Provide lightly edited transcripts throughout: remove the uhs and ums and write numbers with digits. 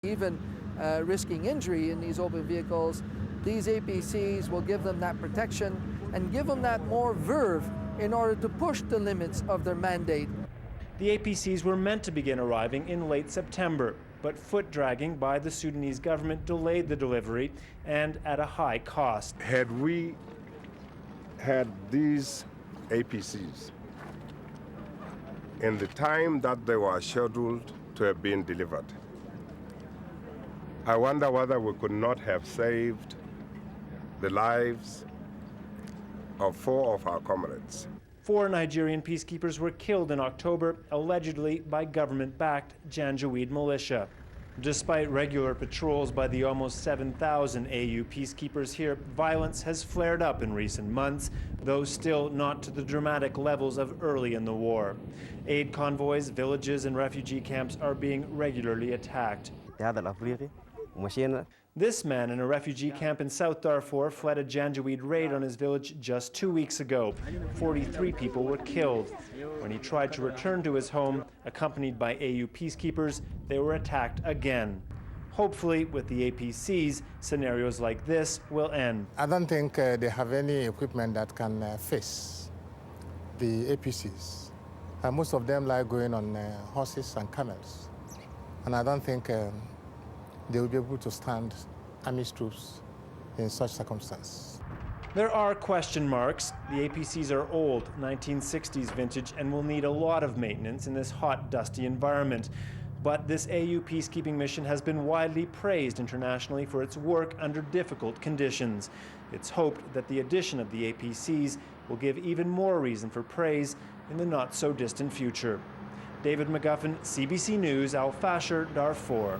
Even risking injury in these open vehicles, these APCs will give them that protection and give them that more verve in order to push the limits of their mandate. The APCs were meant to begin arriving in late September, but foot dragging by the Sudanese government delayed the delivery, and at a high cost. Had we had these APCs in the time that they were scheduled to have been delivered, I wonder whether we could not have saved the lives of 4 of our comrades. 4 Nigerian peacekeepers were killed in October, allegedly by government-backed Janjaweed militia. Despite regular patrols by the almost 7,000 AU peacekeepers here, violence has flared up in recent months, though still not to the dramatic levels of early in the war. Aid convoys, villages, and refugee camps are being regularly attacked. This man in a refugee camp in South Darfur fled a Janjaweed raid on his village just 2 weeks ago. 43 people were killed. When he tried to return to his home, accompanied by AU peacekeepers, they were attacked again. Hopefully, with the APCs, scenarios like this will end. I don't think they have any equipment that can face the APCs. Most of them like going on horses and camels. And I don't think they will be able to stand army troops in such circumstances. There are question marks. The APCs are old, 1960s vintage, and will need a lot of maintenance in this hot, dusty environment. But this AU peacekeeping mission has been widely praised internationally for its work under difficult conditions. It's hoped that the addition of the APCs will give even more reason for praise in the not-so-distant future. David McGuffin, CBC News, Al Fasher, Darfur.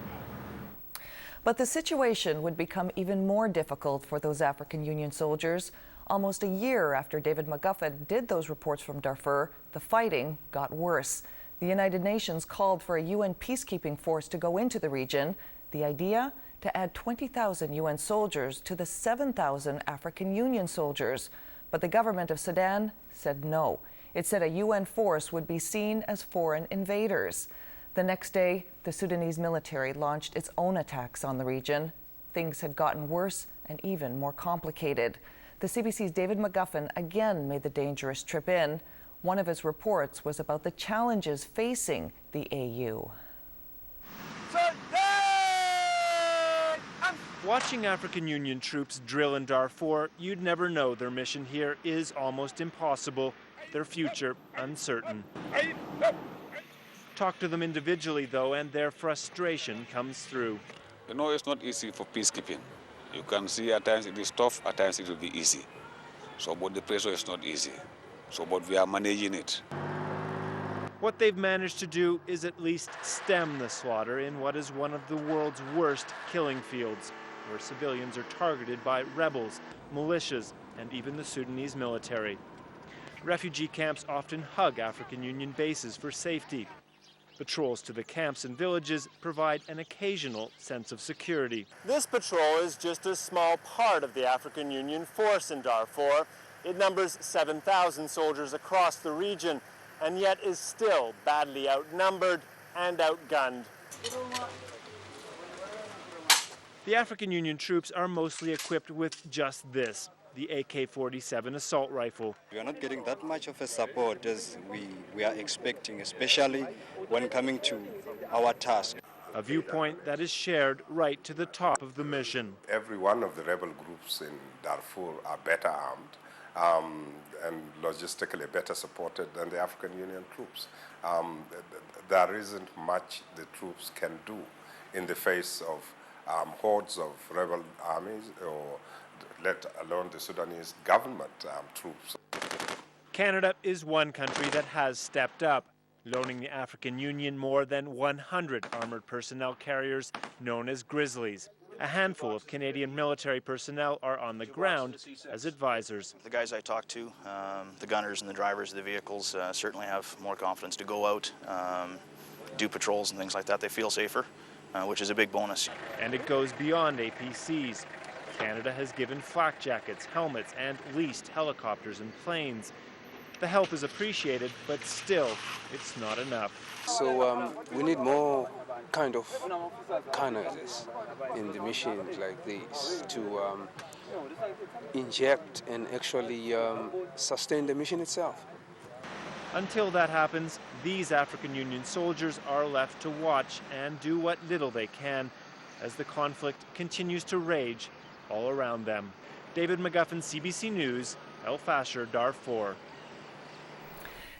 But the situation would become even more difficult for those African Union soldiers. Almost a year after David McGuffin did those reports from Darfur, the fighting got worse. The United Nations called for a UN peacekeeping force to go into the region. The idea? To add 20,000 UN soldiers to the 7,000 African Union soldiers. But the government of Sudan said no. It said a UN force would be seen as foreign invaders. The next day, the Sudanese military launched its own attacks on the region. Things had gotten worse and even more complicated. The CBC's David McGuffin again made the dangerous trip in. One of his reports was about the challenges facing the AU. Watching African Union troops drill in Darfur, you'd never know their mission here is almost impossible, their future uncertain. Talk to them individually, though, and their frustration comes through. You know, it's not easy for peacekeeping. You can see at times it is tough, at times it will be easy. So, but the pressure is not easy. So, but we are managing it. What they've managed to do is at least stem the slaughter in what is one of the world's worst killing fields, where civilians are targeted by rebels, militias, and even the Sudanese military. Refugee camps often hug African Union bases for safety. Patrols to the camps and villages provide an occasional sense of security. This patrol is just a small part of the African Union force in Darfur. It numbers 7,000 soldiers across the region, and yet is still badly outnumbered and outgunned. The African Union troops are mostly equipped with just this, the AK-47 assault rifle. We are not getting that much of a support as we are expecting, especially when coming to our task. A viewpoint that is shared right to the top of the mission. Every one of the rebel groups in Darfur are better armed and logistically better supported than the African Union troops. There isn't much the troops can do in the face of hordes of rebel armies, or let alone the Sudanese government troops. Canada is one country that has stepped up, loaning the African Union more than 100 armored personnel carriers known as Grizzlies. A handful of Canadian military personnel are on the ground as advisors. The guys I talk to, the gunners and the drivers of the vehicles, certainly have more confidence to go out, do patrols and things like that. They feel safer, which is a big bonus. And it goes beyond APCs. Canada has given flak jackets, helmets, and leased helicopters and planes. The help is appreciated, but still, it's not enough. So we need more kind of kindnesses in the machines like this to inject and actually sustain the mission itself. Until that happens, these African Union soldiers are left to watch and do what little they can as the conflict continues to rage all around them. David McGuffin, CBC News, El Fasher, Darfur.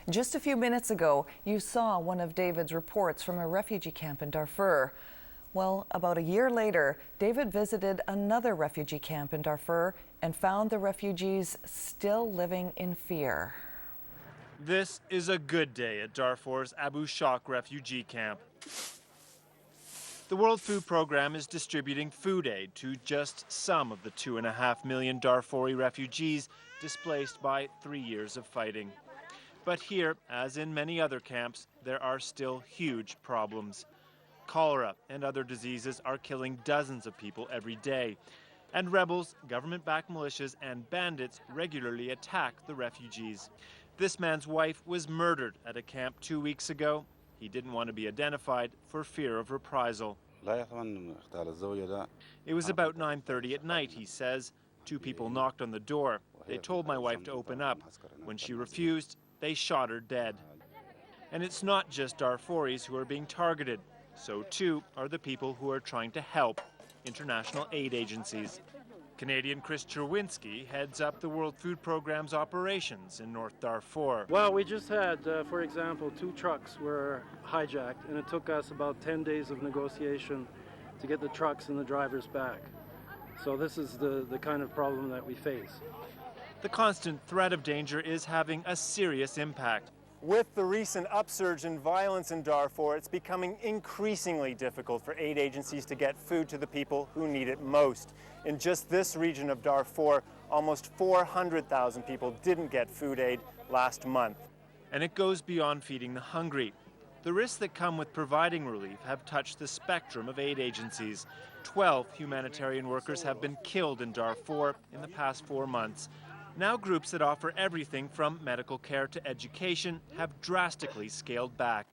Just a few minutes ago, you saw one of David's reports from a refugee camp in Darfur. Well, about a year later, David visited another refugee camp in Darfur and found the refugees still living in fear. This is a good day at Darfur's Abu Shak refugee camp. The World Food Programme is distributing food aid to just some of the 2.5 million Darfuri refugees displaced by 3 years of fighting. But here, as in many other camps, there are still huge problems. Cholera and other diseases are killing dozens of people every day. And rebels, government-backed militias, and bandits regularly attack the refugees. This man's wife was murdered at a camp 2 weeks ago. He didn't want to be identified for fear of reprisal. It was about 9:30 at night, he says. 2 people knocked on the door. They told my wife to open up. When she refused, they shot her dead. And it's not just Darfuris who are being targeted. So too are the people who are trying to help, international aid agencies. Canadian Chris Cherwinski heads up the World Food Programme's operations in North Darfur. Well, we just had, for example, 2 trucks were hijacked, and it took us about 10 days of negotiation to get the trucks and the drivers back. So this is the kind of problem that we face. The constant threat of danger is having a serious impact. With the recent upsurge in violence in Darfur, it's becoming increasingly difficult for aid agencies to get food to the people who need it most. In just this region of Darfur, almost 400,000 people didn't get food aid last month. And it goes beyond feeding the hungry. The risks that come with providing relief have touched the spectrum of aid agencies. 12 humanitarian workers have been killed in Darfur in the past 4 months. Now groups that offer everything from medical care to education have drastically scaled back.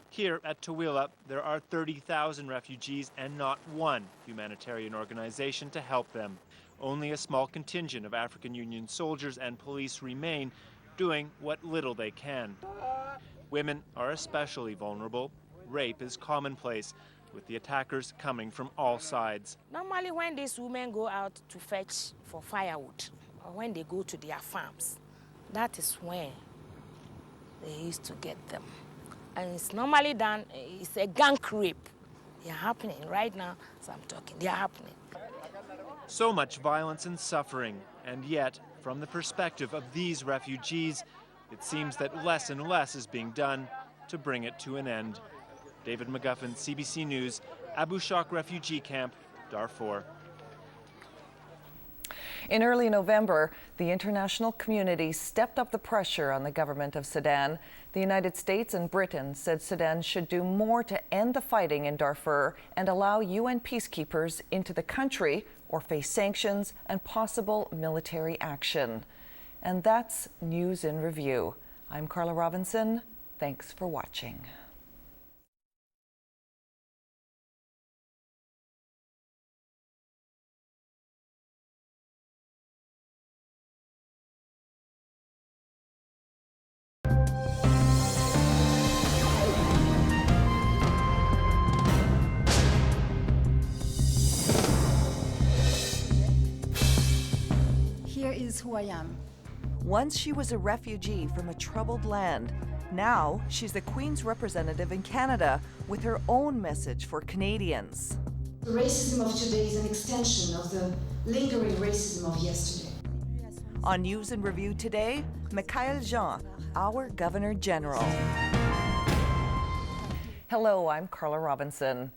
Here at Tawila, there are 30,000 refugees and not one humanitarian organization to help them. Only a small contingent of African Union soldiers and police remain, doing what little they can. Women are especially vulnerable. Rape is commonplace, with the attackers coming from all sides. Normally when these women go out to fetch for firewood, or when they go to their farms, that is when they used to get them. And it's normally done, it's a gang rape. They are happening right now, so I'm talking, they are happening. So much violence and suffering, and yet, from the perspective of these refugees, it seems that less and less is being done to bring it to an end. David McGuffin, CBC News, Abu Shak refugee camp, Darfur. In early November, the international community stepped up the pressure on the government of Sudan. The United States and Britain said Sudan should do more to end the fighting in Darfur and allow UN peacekeepers into the country or face sanctions and possible military action. And that's News in Review. I'm Carla Robinson. Thanks for watching. Here is who I am. Once she was a refugee from a troubled land. Now she's the Queen's representative in Canada with her own message for Canadians. The racism of today is an extension of the lingering racism of yesterday. On News and Review today, Michaëlle Jean, our Governor General. Hello, I'm Carla Robinson.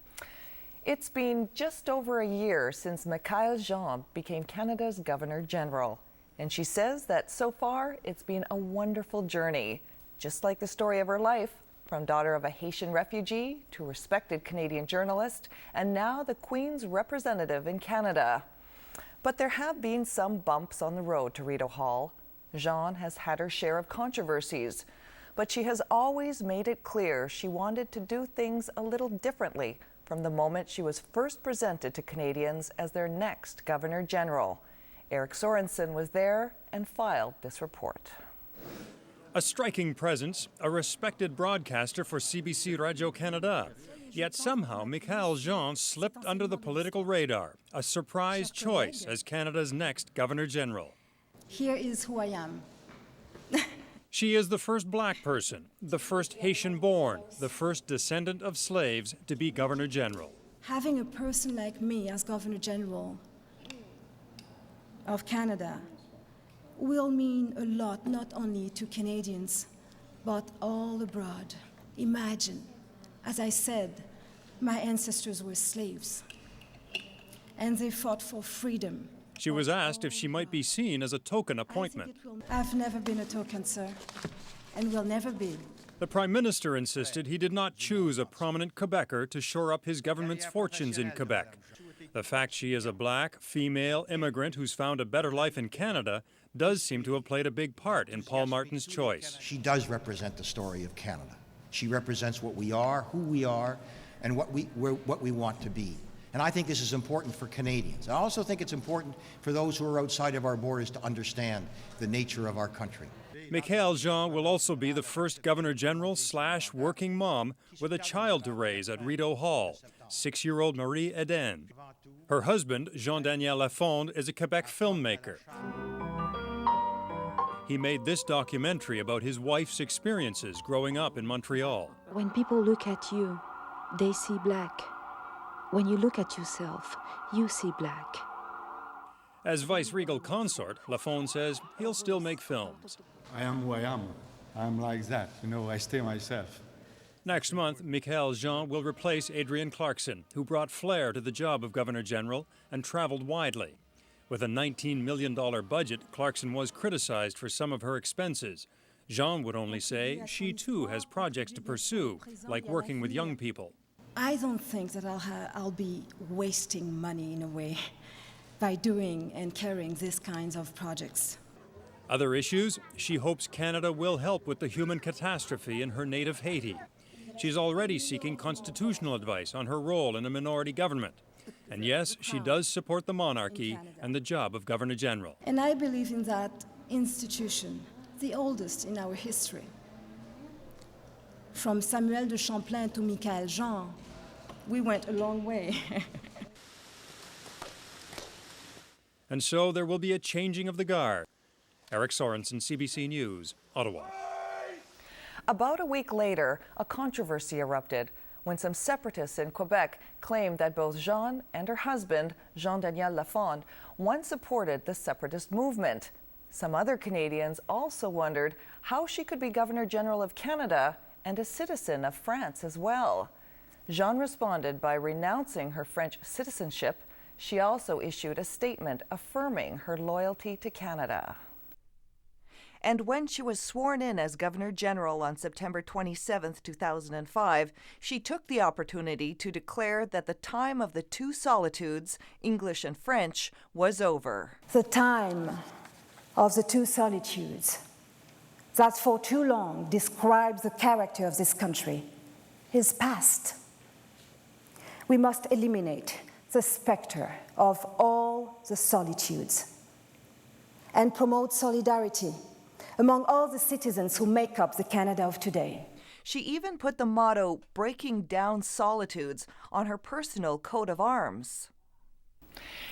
It's been just over a year since Michaëlle Jean became Canada's Governor General. And she says that so far it's been a wonderful journey. Just like the story of her life, from daughter of a Haitian refugee to respected Canadian journalist, and now the Queen's representative in Canada. But there have been some bumps on the road to Rideau Hall. Jean has had her share of controversies. But she has always made it clear she wanted to do things a little differently from the moment she was first presented to Canadians as their next Governor General. Eric Sorensen was there and filed this report. A striking presence, a respected broadcaster for CBC Radio-Canada. Yet somehow Michaëlle Jean slipped under the political radar, a surprise choice as Canada's next Governor General. Here is who I am. She is the first black person, the first Haitian-born, the first descendant of slaves to be Governor General. Having a person like me as Governor General of Canada will mean a lot, not only to Canadians, but all abroad. Imagine, as I said, my ancestors were slaves, and they fought for freedom. She was asked if she might be seen as a token appointment. I've never been a token, sir, and will never be. The Prime Minister insisted he did not choose a prominent Quebecer to shore up his government's fortunes in Quebec. The fact she is a black, female immigrant who's found a better life in Canada does seem to have played a big part in Paul Martin's choice. She does represent the story of Canada. She represents what we are, who we are, and what we want to be. And I think this is important for Canadians. I also think it's important for those who are outside of our borders to understand the nature of our country. Michaëlle Jean will also be the first Governor General / working mom with a child to raise at Rideau Hall, 6-year-old Marie Eden. Her husband, Jean-Daniel Lafond, is a Quebec filmmaker. He made this documentary about his wife's experiences growing up in Montreal. When people look at you, they see black. When you look at yourself, you see black. As vice-regal consort, Lafond says he'll still make films. I am who I am. I'm like that, I stay myself. Next month, Michaëlle Jean will replace Adrienne Clarkson, who brought flair to the job of Governor General and traveled widely. With a $19 million budget, Clarkson was criticized for some of her expenses. Jean would only say she too has projects to pursue, like working with young people. I don't think that I'll be wasting money in a way by doing and carrying these kinds of projects. Other issues, she hopes Canada will help with the human catastrophe in her native Haiti. She's already seeking constitutional advice on her role in a minority government. And yes, she does support the monarchy and the job of Governor General. And I believe in that institution, the oldest in our history. From Samuel de Champlain to Michaëlle Jean, we went a long way. And so there will be a changing of the guard. Eric Sorensen, CBC News, Ottawa. About a week later, a controversy erupted when some separatists in Quebec claimed that both Jean and her husband, Jean-Daniel Lafond, once supported the separatist movement. Some other Canadians also wondered how she could be Governor General of Canada and a citizen of France as well. Jean responded by renouncing her French citizenship. She also issued a statement affirming her loyalty to Canada. And when she was sworn in as Governor General on September 27, 2005, she took the opportunity to declare that the time of the two solitudes, English and French, was over. The time of the two solitudes that for too long describes the character of this country is past. We must eliminate the specter of all the solitudes and promote solidarity among all the citizens who make up the Canada of today. She even put the motto, "Breaking Down Solitudes," on her personal coat of arms.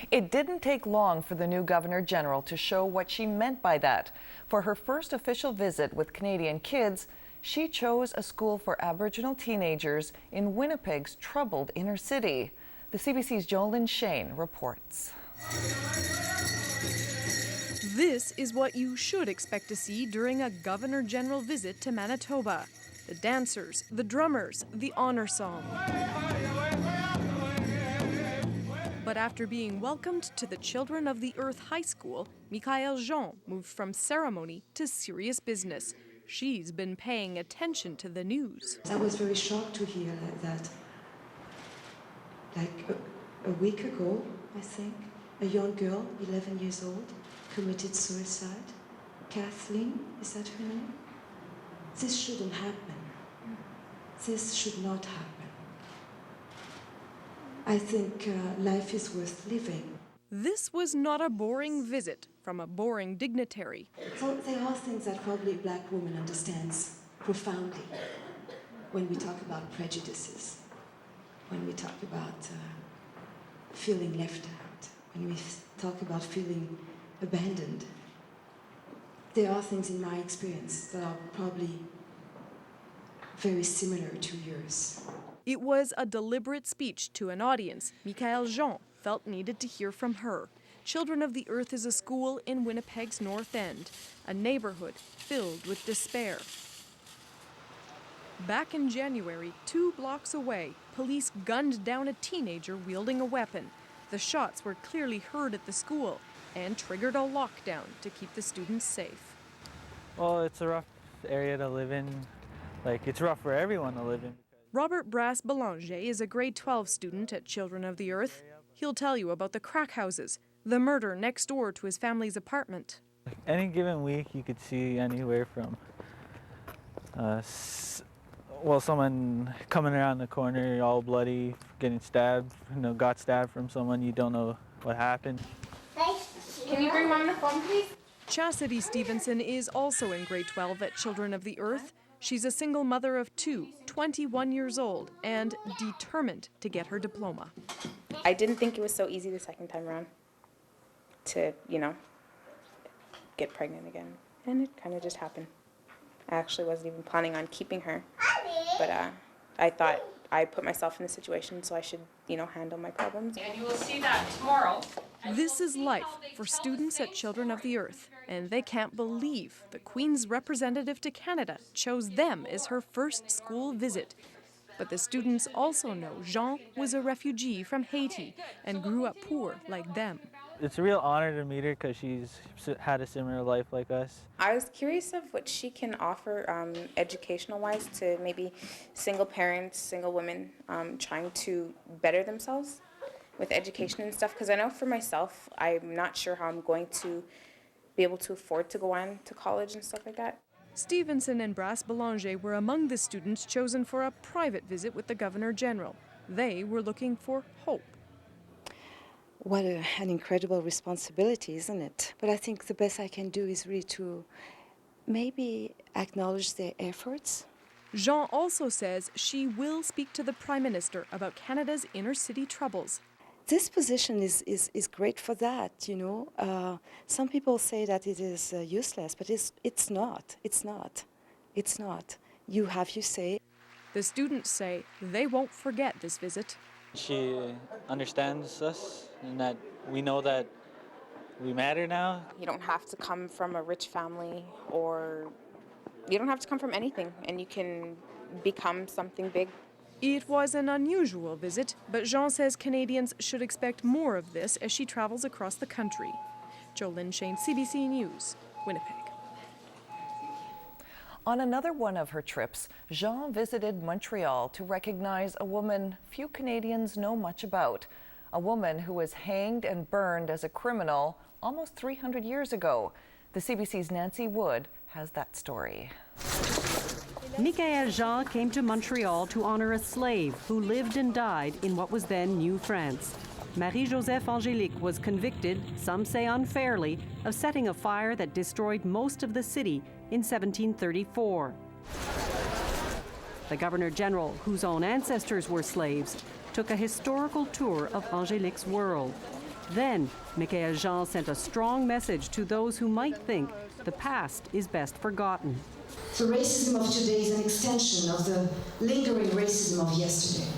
It didn't take long for the new Governor General to show what she meant by that. For her first official visit with Canadian kids, she chose a school for Aboriginal teenagers in Winnipeg's troubled inner city. The CBC's Jolyn Shane reports. This is what you should expect to see during a Governor General visit to Manitoba. The dancers, the drummers, the honor song. But after being welcomed to the Children of the Earth High School, Michaëlle Jean moved from ceremony to serious business. She's been paying attention to the news. I was very shocked to hear that. Like a week ago, I think, a young girl, 11 years old, committed suicide. Kathleen, is that her name? This shouldn't happen. This should not happen. I think life is worth living. This was not a boring visit from a boring dignitary. So there are things that probably a black woman understands profoundly when we talk about prejudices, when we talk about feeling left out, when we talk about feeling abandoned. There are things in my experience that are probably very similar to yours. It was a deliberate speech to an audience Michaëlle Jean felt needed to hear from her. Children of the Earth is a school in Winnipeg's North End, a neighborhood filled with despair. Back in January, 2 blocks away, police gunned down a teenager wielding a weapon. The shots were clearly heard at the school and triggered a lockdown to keep the students safe. Well, it's a rough area to live in. Like, it's rough for everyone to live in. Robert Brass-Belanger is a grade 12 student at Children of the Earth. He'll tell you about the crack houses, the murder next door to his family's apartment. Any given week, you could see anywhere from someone coming around the corner all bloody, getting stabbed, got stabbed from someone, you don't know what happened. Can you bring Mom the phone, please? Chastity Stevenson is also in grade 12 at Children of the Earth. She's a single mother of 2, 21 years old, and determined to get her diploma. I didn't think it was so easy the second time around to, get pregnant again. And it kind of just happened. I actually wasn't even planning on keeping her, but I thought I put myself in the situation, so I should, handle my problems. And you will see that tomorrow. This is life for students at Children of the Earth, and they can't believe the Queen's representative to Canada chose them as her first school visit. But the students also know Jean was a refugee from Haiti and grew up poor like them. It's a real honor to meet her because she's had a similar life like us. I was curious of what she can offer educational-wise to maybe single parents, single women trying to better themselves with education and stuff, because I know for myself, I'm not sure how I'm going to be able to afford to go on to college and stuff like that. Stevenson and Brass-Belanger were among the students chosen for a private visit with the Governor General. They were looking for hope. What an incredible responsibility, isn't it? But I think the best I can do is really to maybe acknowledge their efforts. Jean also says she will speak to the Prime Minister about Canada's inner city troubles. This position is great for that, Some people say that it is useless, but it's not. It's not. You have your say. The students say they won't forget this visit. She understands us and that we know that we matter now. You don't have to come from a rich family, or you don't have to come from anything, and you can become something big. It was an unusual visit, but Jean says Canadians should expect more of this as she travels across the country. Jolynn Shane, CBC News, Winnipeg. On another one of her trips, Jean visited Montreal to recognize a woman few Canadians know much about. A woman who was hanged and burned as a criminal almost 300 years ago. The CBC's Nancy Wood has that story. Michaëlle Jean came to Montreal to honor a slave who lived and died in what was then New France. Marie-Joseph Angélique was convicted, some say unfairly, of setting a fire that destroyed most of the city in 1734. The Governor General, whose own ancestors were slaves, took a historical tour of Angélique's world. Then, Michaëlle Jean sent a strong message to those who might think the past is best forgotten. The racism of today is an extension of the lingering racism of yesterday.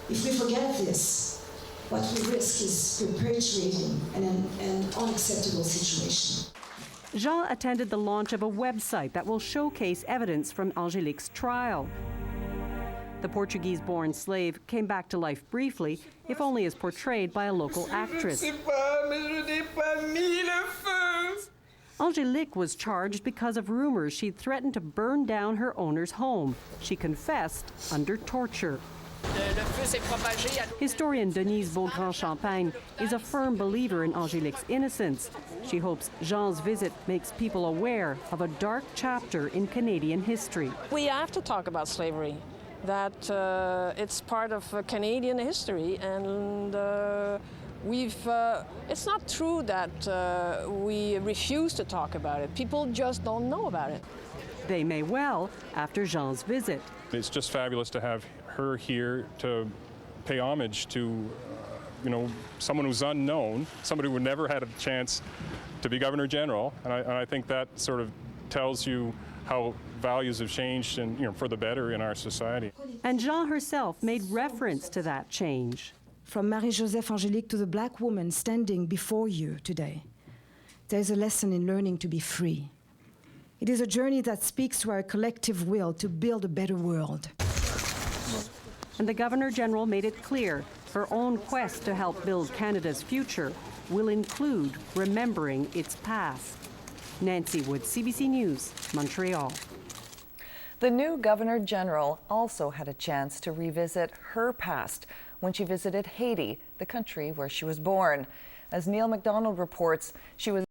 If we forget this, what we risk is perpetuating an unacceptable situation. Jean attended the launch of a website that will showcase evidence from Angélique's trial. The Portuguese-born slave came back to life briefly, if only as portrayed by a local actress. Angélique was charged because of rumors she'd threatened to burn down her owner's home. She confessed under torture. Historian Denise Beaugrand-Champagne is a firm believer in Angélique's innocence. She hopes Jean's visit makes people aware of a dark chapter in Canadian history. We have to talk about slavery, that it's part of Canadian history, and it's not true that we refuse to talk about it. People just don't know about it. They may well after Jean's visit. It's just fabulous to have her here to pay homage to, someone who's unknown, somebody who never had a chance to be Governor General, and I think that sort of tells you how values have changed and for the better in our society. And Jean herself made reference to that change. From Marie-Joseph Angélique to the black woman standing before you today, there's a lesson in learning to be free. It is a journey that speaks to our collective will to build a better world. And the Governor-General made it clear her own quest to help build Canada's future will include remembering its past. Nancy Wood, CBC News, Montreal. The new Governor-General also had a chance to revisit her past when she visited Haiti, the country where she was born. As Neil MacDonald reports, she was